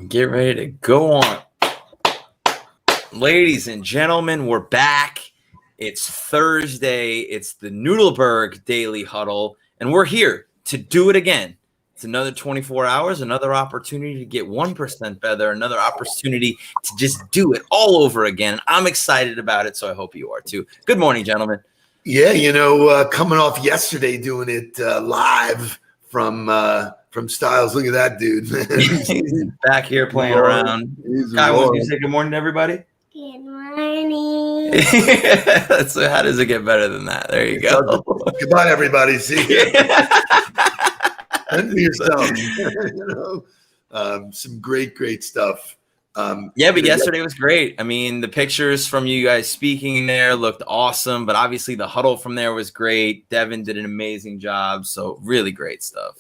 Get ready to go on. Ladies and gentlemen, we're back. It's Thursday. It's the Nudelberg Daily Huddle, and we're here to do it again. It's another 24 hours, another opportunity to get 1% better, another opportunity to just do it all over again. I'm excited about it, so I hope you are too. Good morning, gentlemen. Yeah, coming off yesterday doing it live from Styles. Look at that dude, man. He's back here playing around. Guy, want you say good morning to everybody? Good morning. So how does it get better than that? There you go. Goodbye, everybody. See you. And for yourself. Some great stuff. But yesterday was great. I mean, the pictures from you guys speaking there looked awesome, but obviously the huddle from there was great. Devin did an amazing job. So really great stuff.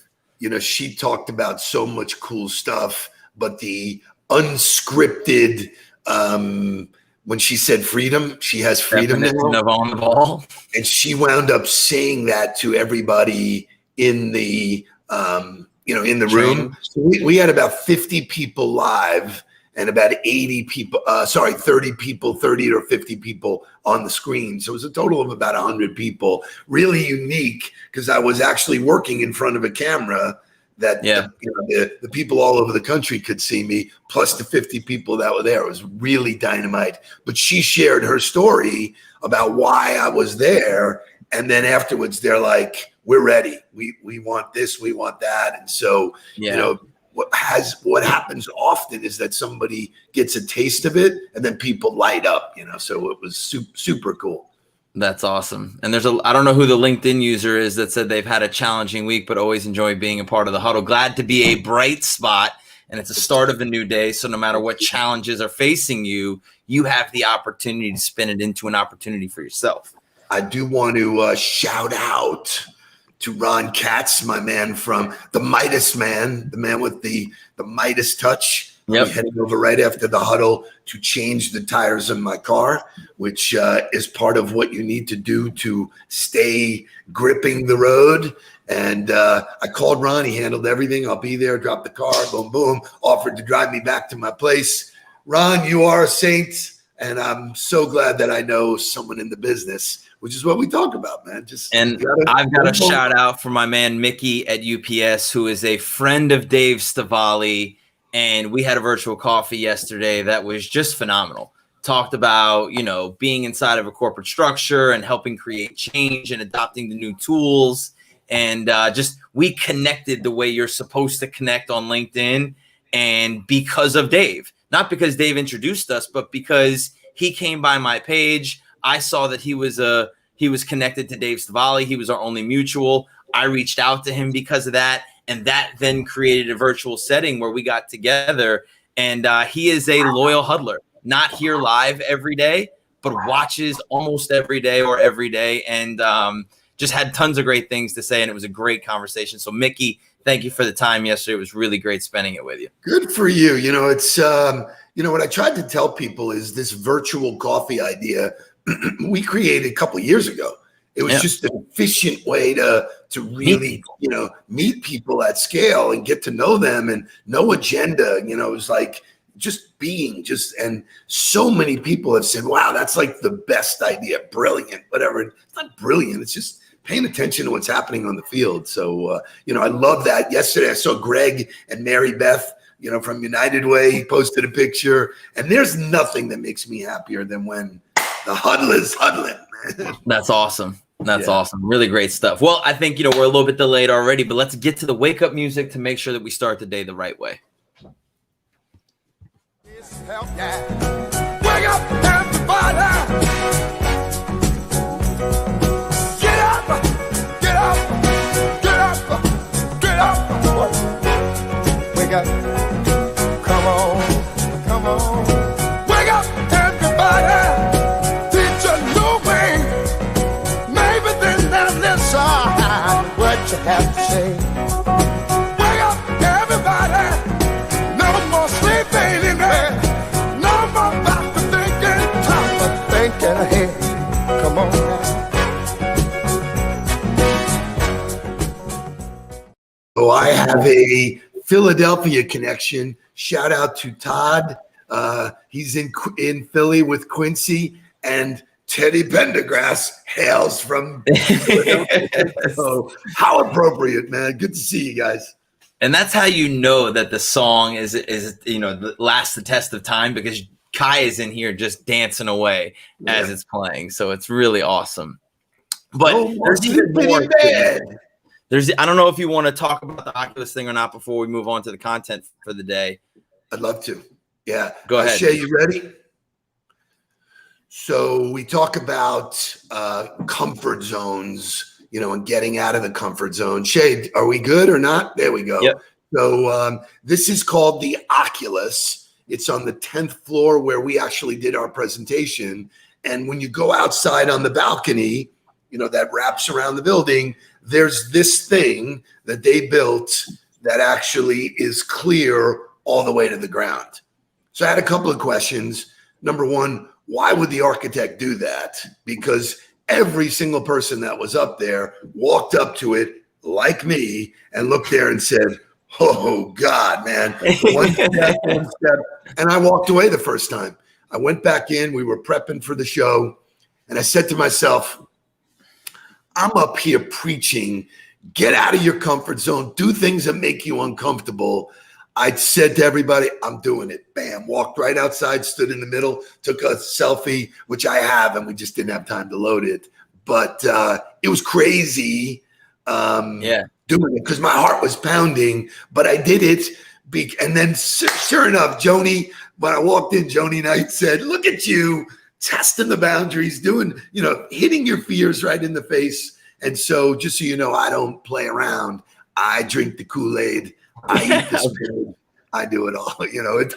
She talked about so much cool stuff, but the unscripted, when she said freedom, she has freedom now. On the ball. And she wound up saying that to everybody in the, in the room. So we had about 50 people live and about 30 or 50 people on the screen. So it was a total of about 100 people. Really unique because I was actually working in front of a camera that the people all over the country could see me, plus the 50 people that were there. It was really dynamite. But she shared her story about why I was there. And then afterwards, they're like, we're ready. We want this, we want that. And so, what happens often is that somebody gets a taste of it and then people light up, so it was super cool. That's awesome. And I don't know who the LinkedIn user is that said they've had a challenging week, but always enjoy being a part of the huddle. Glad to be a bright spot, and it's a start of a new day. So no matter what challenges are facing you, you have the opportunity to spin it into an opportunity for yourself. I do want to shout out to Ron Katz, my man from the Midas Man, the man with the Midas touch. Yep. I'm heading over right after the huddle to change the tires in my car, which is part of what you need to do to stay gripping the road. And I called Ron. He handled everything. I'll be there, drop the car, boom, boom, offered to drive me back to my place. Ron, you are a saint. And I'm so glad that I know someone in the business, which is what we talk about, man. I've got a shout out for my man, Mickey at UPS, who is a friend of Dave Stavali. And we had a virtual coffee yesterday that was just phenomenal. Talked about, being inside of a corporate structure and helping create change and adopting the new tools. And we connected the way you're supposed to connect on LinkedIn. And because of Dave, not because Dave introduced us, but because he came by my page. I saw that he was connected to Dave Stavali. He was our only mutual. I reached out to him because of that. And that then created a virtual setting where we got together. And he is a loyal huddler, not here live every day, but watches almost every day or every day. And just had tons of great things to say. And it was a great conversation. So Mickey, thank you for the time yesterday. It was really great spending it with you. Good for you. It's, what I tried to tell people is this virtual coffee idea we created a couple of years ago. It was just an efficient way to really, meet people at scale and get to know them, and no agenda. It was like just being and so many people have said, wow, that's like the best idea. Brilliant, whatever. It's not brilliant. It's just paying attention to what's happening on the field. So, I love that. Yesterday, I saw Greg and Mary Beth, from United Way. He posted a picture, and there's nothing that makes me happier than when the huddle is huddling. That's awesome. That's awesome. Really great stuff. Well, I think, we're a little bit delayed already, but let's get to the wake up music to make sure that we start the day the right way. Wake up, everybody. Get up, get up, get up, get up. Wake up. Come on, come on. Wake up, everybody. Teach a new way. Maybe then they'll listen what you have to say. Wake up, everybody. No more sleeping in bed. No more about to thinking. Time for thinking ahead. Come on now. So I have a Philadelphia connection. Shout out to Todd. He's in Philly with Quincy, and Teddy Pendergrass hails from Philadelphia. So how appropriate, man. Good to see you guys. And that's how you know that the song is lasts the test of time, because Kai is in here just dancing away as it's playing. So it's really awesome. But there's even more. I don't know if you want to talk about the Oculus thing or not before we move on to the content for the day. I'd love to. Yeah. Go ahead. Shay, you ready? So we talk about comfort zones, and getting out of the comfort zone. Shay, are we good or not? There we go. Yep. So this is called the Oculus. It's on the 10th floor where we actually did our presentation. And when you go outside on the balcony, that wraps around the building, there's this thing that they built that actually is clear all the way to the ground. So I had a couple of questions. Number one, why would the architect do that? Because every single person that was up there walked up to it like me and looked there and said, oh God, man, one step, one step. And I walked away the first time. I went back in, we were prepping for the show, and I said to myself, I'm up here preaching, get out of your comfort zone, do things that make you uncomfortable. I said to everybody, I'm doing it. Bam, walked right outside, stood in the middle, took a selfie, which I have, and we just didn't have time to load it. But it was crazy doing it because my heart was pounding, but I did it. And then sure enough, Joni, when I walked in, Joni Knight said, look at you testing the boundaries, doing, hitting your fears right in the face. And so just so you know, I don't play around. I drink the Kool-Aid. I eat the spirit. I do it all.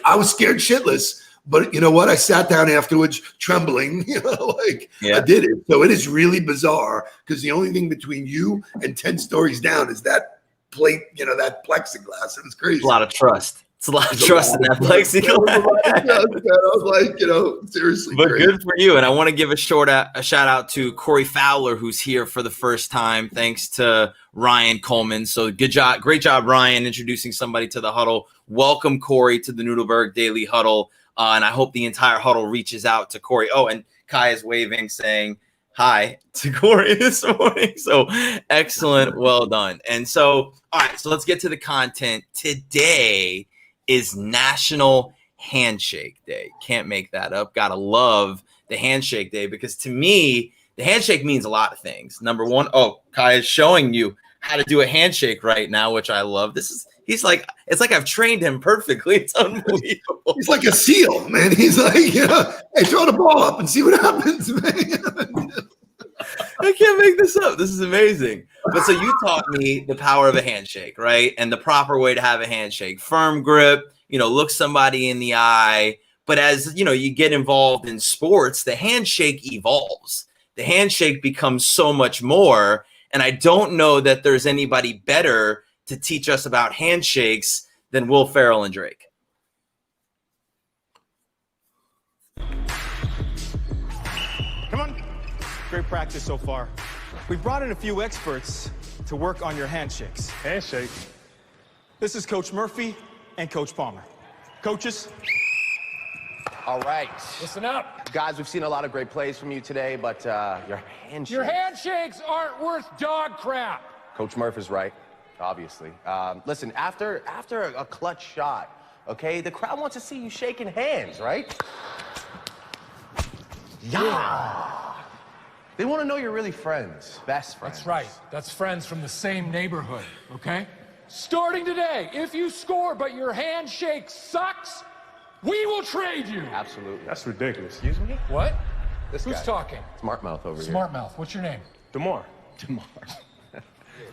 I was scared shitless, but you know what? I sat down afterwards trembling, I did it. So it is really bizarre because the only thing between you and 10 stories down is that plate, that plexiglass. It was crazy. A lot of trust. It's a lot of trust in that plexiglass. I was like, seriously. But great. Good for you. And I want to give a shout out to Corey Fowler, who's here for the first time, thanks to Ryan Coleman. So good job. Great job, Ryan, introducing somebody to the Huddle. Welcome, Corey, to the Nudelberg Daily Huddle. And I hope the entire Huddle reaches out to Corey. Oh, and Kai is waving, saying hi to Corey this morning. So excellent. Well done. And so, all right, so let's get to the content. Today is National Handshake Day. Can't make that up. Gotta love the Handshake Day, because to me, the handshake means a lot of things. Number one, Kai is showing you how to do a handshake right now, which I love. It's like I've trained him perfectly. It's unbelievable. He's like a SEAL, man. He's like, hey, throw the ball up and see what happens, man. I can't make this up. This is amazing. But so you taught me the power of a handshake, right? And the proper way to have a handshake. Firm grip, look somebody in the eye. But as, you get involved in sports, the handshake evolves. The handshake becomes so much more. And I don't know that there's anybody better to teach us about handshakes than Will Ferrell and Drake. Come on. Great practice so far. We brought in a few experts to work on your handshakes. Handshake. This is Coach Murphy and Coach Palmer. Coaches. All right. Listen up. Guys, we've seen a lot of great plays from you today, but your handshakes. Your handshakes aren't worth dog crap. Coach Murph is right, obviously. Listen, after a clutch shot, okay, the crowd wants to see you shaking hands, right? Yeah. They want to know you're really friends, best friends. That's right. That's friends from the same neighborhood, okay? Starting today, if you score but your handshake sucks, we will trade you. Absolutely. That's ridiculous. Excuse me? What? This Who's guy. talking? Smart mouth over here. Smart mouth. What's your name? DeMar.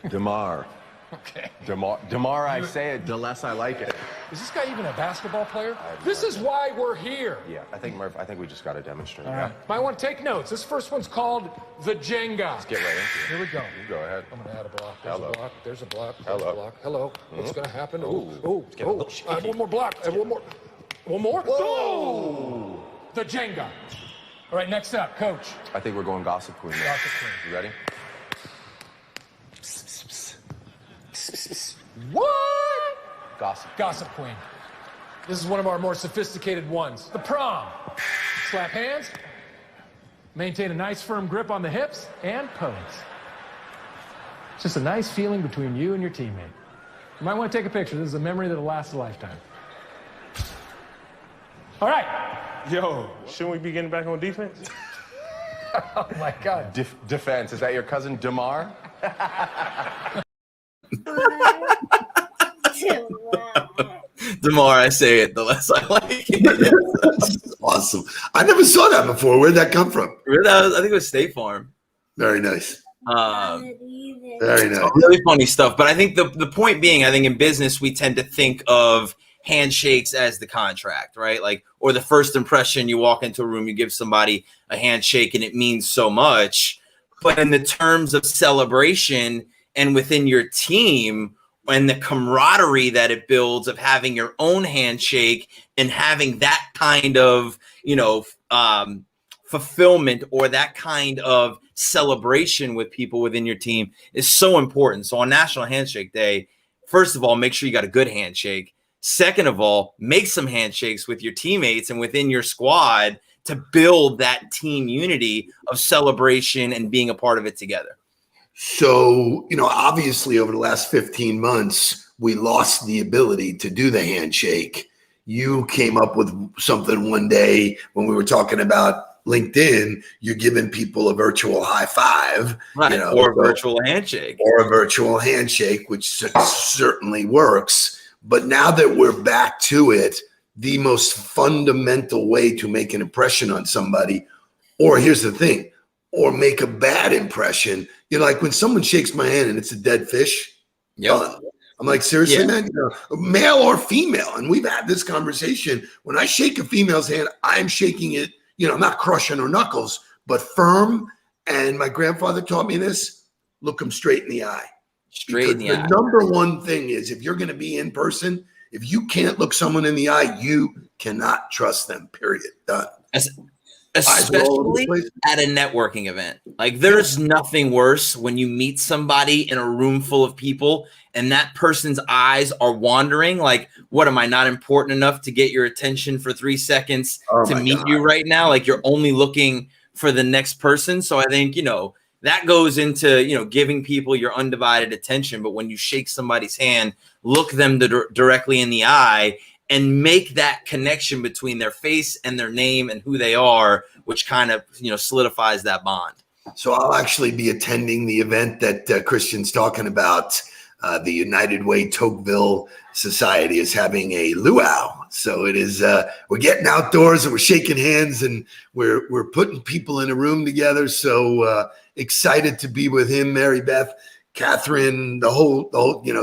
DeMar. Okay. DeMar, I say it, the less I like it. Is this guy even a basketball player? This is why we're here. Yeah, I think we just got to demonstrate. All right. Might want to take notes. This first one's called the Jenga. Let's get right into it. Here we go. You go ahead. I'm going to add a block. There's Hello. a block. There's a block. There's Hello. a block. Hello. What's going to happen? Ooh. Get a little shaky. I have one more block. I have one more. One more? Whoa. The Jenga. All right, next up, Coach. I think we're going Gossip Queen. Gossip Queen. You ready? What? Gossip Queen. This is one of our more sophisticated ones. The prom. Slap hands. Maintain a nice firm grip on the hips and pose. It's just a nice feeling between you and your teammate. You might want to take a picture. This is a memory that'll last a lifetime. All right. Yo, shouldn't we be getting back on defense? Oh my God. Defense. Is that your cousin Damar? The more I say it, the less I like it. That's awesome. I never saw that before. Where'd that come from? I think it was State Farm. Very nice. Very nice. Really funny stuff. But I think the point being, I think in business, we tend to think of handshakes as the contract, right? Like, or the first impression, you walk into a room, you give somebody a handshake and it means so much. But in the terms of celebration and within your team and the camaraderie that it builds of having your own handshake and having that kind of, fulfillment or that kind of celebration with people within your team is so important. So on National Handshake Day, first of all, make sure you got a good handshake. Second of all, make some handshakes with your teammates and within your squad to build that team unity of celebration and being a part of it together. So, obviously over the last 15 months, we lost the ability to do the handshake. You came up with something one day when we were talking about LinkedIn. You're giving people a virtual high five, right? Or a virtual handshake. Or a virtual handshake, which certainly works. But now that we're back to it, the most fundamental way to make an impression on somebody, or here's the thing, or make a bad impression, like when someone shakes my hand and it's a dead fish, done. I'm like, seriously, man, male or female. And we've had this conversation. When I shake a female's hand, I'm shaking it, I'm not crushing her knuckles, but firm. And my grandfather taught me this, look them straight in the eye. Straight in the eye. The number one thing is if you're going to be in person, if you can't look someone in the eye, you cannot trust them, period. Done. Especially at a networking event. Like there's nothing worse when you meet somebody in a room full of people and that person's eyes are wandering. Like, what, am I not important enough to get your attention for 3 seconds to meet you right now? Like you're only looking for the next person. So I think, that goes into, giving people your undivided attention. But when you shake somebody's hand, look them directly in the eye and make that connection between their face and their name and who they are, which kind of, solidifies that bond. So I'll actually be attending the event that Christian's talking about. The United Way Tocqueville Society is having a luau. So it is, we're getting outdoors and we're shaking hands and we're putting people in a room together. So excited to be with him, Mary Beth, Catherine, the whole,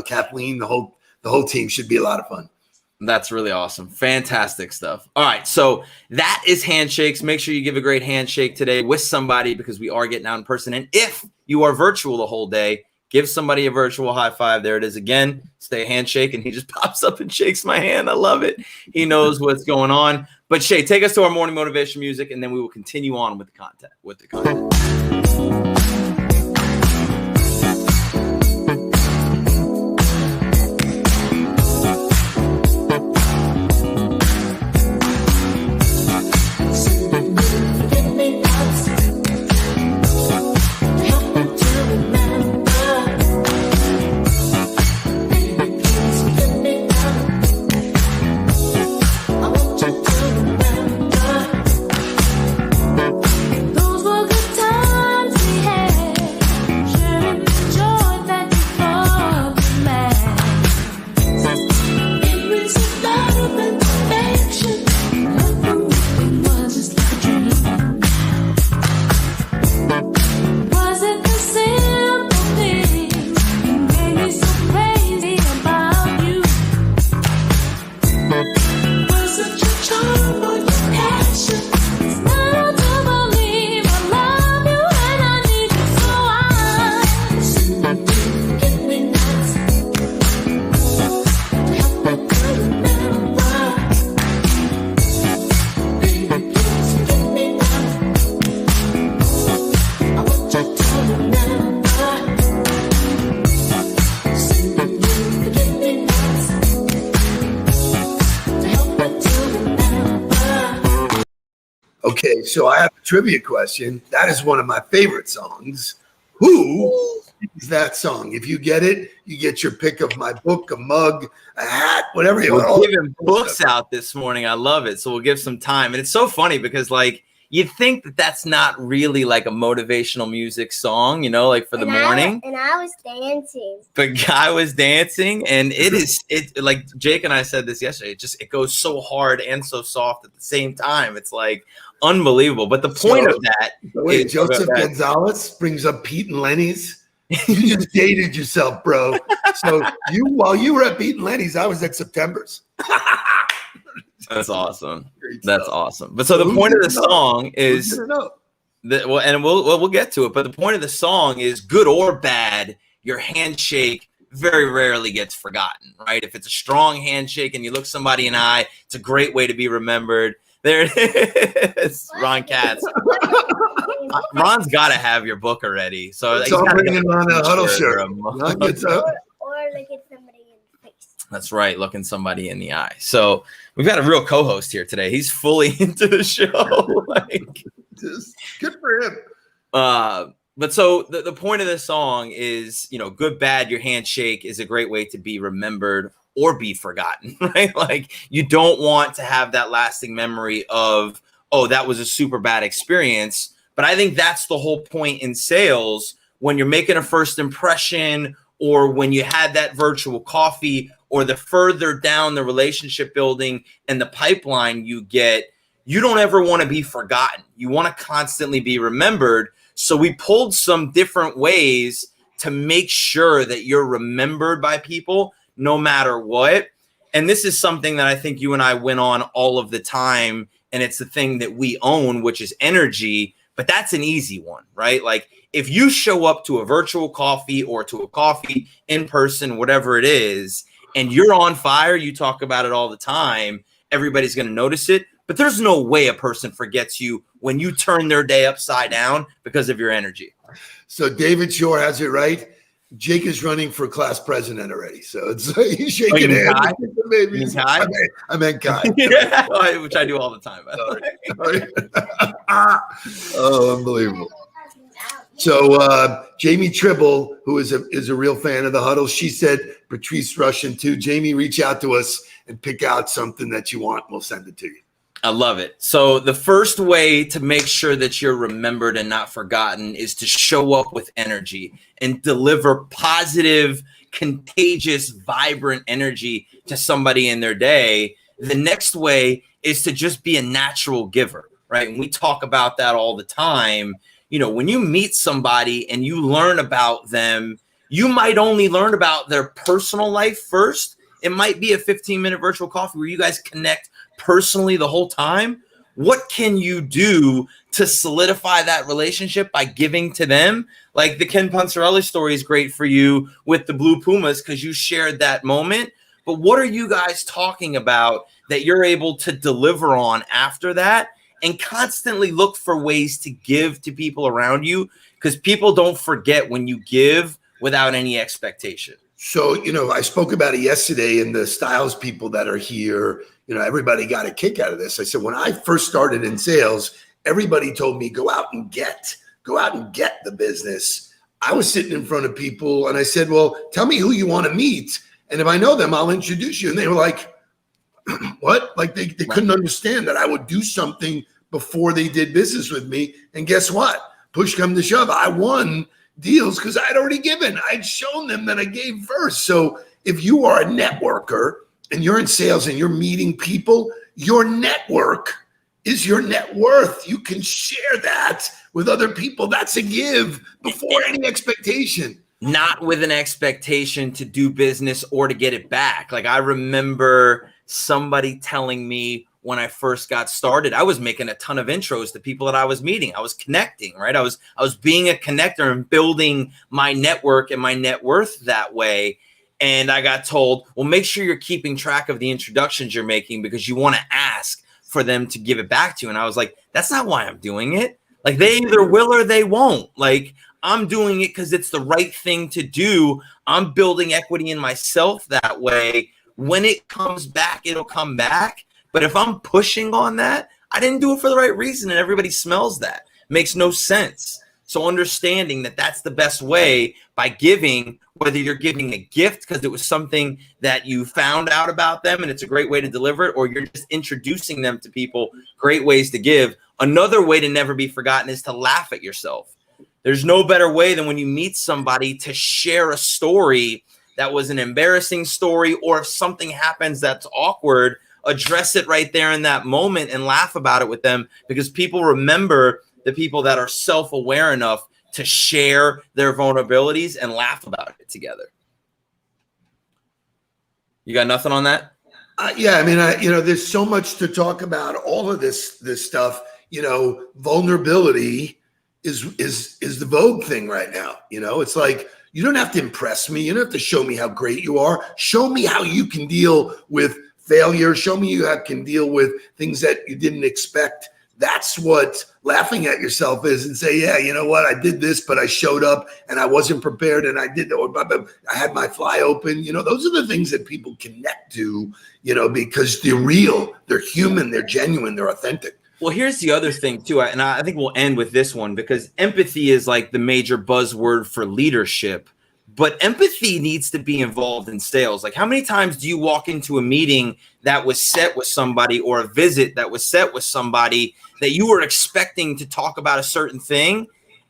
Kathleen, the whole team. Should be a lot of fun. That's really awesome. Fantastic stuff. All right. So that is handshakes. Make sure you give a great handshake today with somebody because we are getting out in person. And if you are virtual the whole day, give somebody a virtual high five. There it is again. Stay a handshake. And he just pops up and shakes my hand. I love it. He knows what's going on. But Shay, take us to our morning motivation music, and then we will continue on with the content. Those were good times we had. Okay, so I have a trivia question. That is one of my favorite songs. Who is that song? If you get it, you get your pick of my book, a mug, a hat, whatever you want. We're giving books out this morning. I love it. So we'll give some time. And it's so funny because like you'd think that that's not really like a motivational music song, you know, like for the morning. And I was dancing. But Guy was dancing, and it like Jake and I said this yesterday. It goes so hard and so soft at the same time. It's like unbelievable. But the point of that is Joseph Gonzalez brings up Pete and Lenny's. You just dated yourself, bro. So while you were at Pete and Lenny's, I was at September's. That's awesome. That's awesome. But so the point of the song is we'll get to it. But the point of the song is good or bad, your handshake very rarely gets forgotten, right? If it's a strong handshake and you look somebody in the eye, it's a great way to be remembered. There it is, Ron Katz. Ron's got to have your book already. So he's got to get on a Huddle shirt. Or look at somebody in the face. That's right, looking somebody in the eye. So we've got a real co-host here today. He's fully into the show. Like, just good for him. But so the point of this song is, you know, good, bad, your handshake is a great way to be remembered or be forgotten, right? Like you don't want to have that lasting memory of, oh, that was a super bad experience. But I think that's the whole point in sales when you're making a first impression or when you had that virtual coffee or the further down the relationship building and the pipeline you get, you don't ever want to be forgotten. You want to constantly be remembered. So we pulled some different ways to make sure that you're remembered by people no matter what. And this is something that I think you and I win on all of the time. And it's the thing that we own, which is energy. But that's an easy one, right? Like if you show up to a virtual coffee or to a coffee in person, whatever it is, and you're on fire, you talk about it all the time, everybody's going to notice it. But there's no way a person forgets you when you turn their day upside down because of your energy. So David Shore has it right. Jake is running for class president already. So it's he's shaking hands. I meant Kai. Yeah, which I do all the time. Oh, unbelievable. So Jamie Tribble, who is a real fan of the Huddle, she said Patrice Russian too. Jamie, reach out to us and pick out something that you want. We'll send it to you. I love it. So the first way to make sure that you're remembered and not forgotten is to show up with energy and deliver positive, contagious, vibrant energy to somebody in their day. The next way is to just be a natural giver, right? And we talk about that all the time. You know, when you meet somebody and you learn about them, you might only learn about their personal life first. It might be a 15-minute virtual coffee where you guys connect personally the whole time. What can you do to solidify that relationship by giving to them? Like the Ken Punzarelli story is great for you with the Blue Pumas because you shared that moment. But what are you guys talking about that you're able to deliver on after that? And constantly look for ways to give to people around you because people don't forget when you give without any expectation. So, you know, I spoke about it yesterday, and the styles people that are here, you know, everybody got a kick out of this. I said, when I first started in sales, everybody told me, go out and get the business. I was sitting in front of people and I said, well, tell me who you want to meet. And if I know them, I'll introduce you. And they were like, what? Like they couldn't understand that I would do something before they did business with me. And guess what? Push come to shove, I won deals because I'd already given. I'd shown them that I gave first. So if you are a networker and you're in sales and you're meeting people, your network is your net worth. You can share that with other people. That's a give before any expectation. Not with an expectation to do business or to get it back. Like I remember somebody telling me when I first got started, I was making a ton of intros to people that I was meeting. I was connecting, right? I was being a connector and building my network and my net worth that way. And I got told, well, make sure you're keeping track of the introductions you're making because you want to ask for them to give it back to you. And I was like, that's not why I'm doing it. Like they either will or they won't. Like I'm doing it because it's the right thing to do. I'm building equity in myself that way. When it comes back, it'll come back. But if I'm pushing on that, I didn't do it for the right reason, and everybody smells that. Makes no sense. So understanding that that's the best way by giving, whether you're giving a gift because it was something that you found out about them and it's a great way to deliver it, or you're just introducing them to people, great ways to give. Another way to never be forgotten is to laugh at yourself. There's no better way than when you meet somebody to share a story that was an embarrassing story, or if something happens that's awkward, address it right there in that moment and laugh about it with them, because people remember the people that are self-aware enough to share their vulnerabilities and laugh about it together. You got nothing on that? Yeah, I mean, there's so much to talk about. All of this stuff, vulnerability is the vogue thing right now. It's like, you don't have to impress me. You don't have to show me how great you are. Show me how you can deal with failure. Show me how you can deal with things that you didn't expect. That's what laughing at yourself is, and say, yeah, you know what? I did this, but I showed up and I wasn't prepared, and I had my fly open. Those are the things that people connect to, because they're real, they're human, they're genuine, they're authentic. Well, here's the other thing too, and I think we'll end with this one, because empathy is like the major buzzword for leadership. But empathy needs to be involved in sales. Like, how many times do you walk into a meeting that was set with somebody, or a visit that was set with somebody that you were expecting to talk about a certain thing,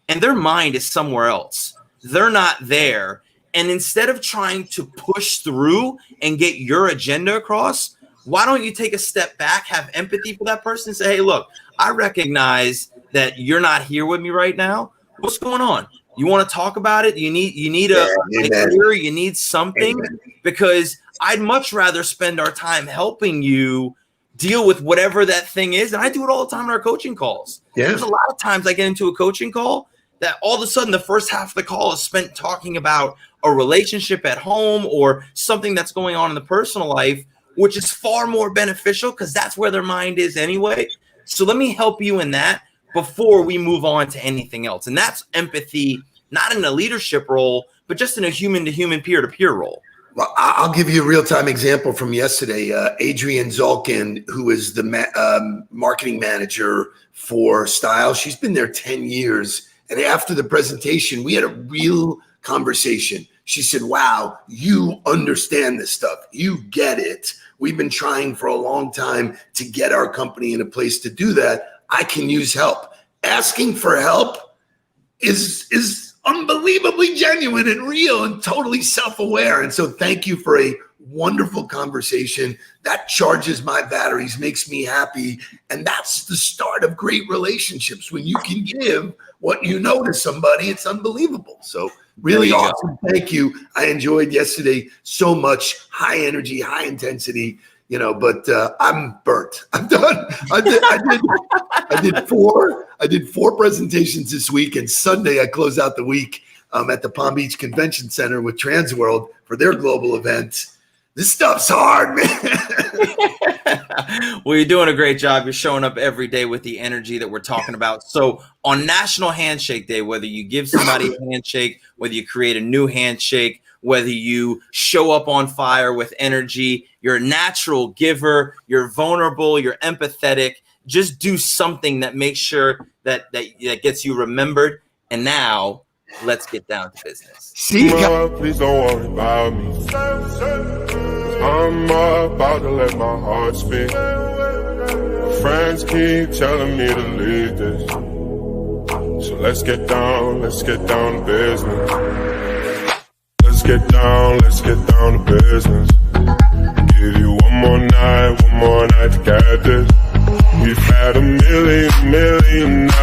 and their mind is somewhere else? They're not there. And instead of trying to push through and get your agenda across, why don't you take a step back, have empathy for that person, and say, hey, look, I recognize that you're not here with me right now. What's going on? You want to talk about it? You need a clear, you need something. Amen. Because I'd much rather spend our time helping you deal with whatever that thing is. And I do it all the time in our coaching calls. Yeah. There's a lot of times I get into a coaching call that all of a sudden the first half of the call is spent talking about a relationship at home or something that's going on in the personal life, which is far more beneficial because that's where their mind is anyway. So let me help you in that before we move on to anything else. And that's empathy, not in a leadership role, but just in a human-to-human, peer-to-peer role. Well, I'll give you a real-time example from yesterday. Adrienne Zolkin, who is the marketing manager for Style, she's been there 10 years. And after the presentation, we had a real conversation. She said, wow, you understand this stuff. You get it. We've been trying for a long time to get our company in a place to do that. I can use help. Asking for help is unbelievably genuine and real and totally self-aware. And so thank you for a wonderful conversation that charges my batteries, makes me happy. And that's the start of great relationships. When you can give what you know to somebody, it's unbelievable. So really awesome. Thank you. I enjoyed yesterday so much. High energy, high intensity. But I'm burnt. I'm done. I did four presentations this week, and Sunday I close out the week at the Palm Beach Convention Center with Transworld for their global event. This stuff's hard, man. Well, you're doing a great job. You're showing up every day with the energy that we're talking about. So on National Handshake Day, whether you give somebody a handshake, whether you create a new handshake, whether you show up on fire with energy, you're a natural giver, you're vulnerable, you're empathetic, just do something that makes sure that gets you remembered. And now let's get down to business. See, please don't worry about me. I'm about to let my heart speak. My friends keep telling me to leave this. So let's get down to business. Let's get down to business. Give you one more night to get this. We've had a million nights.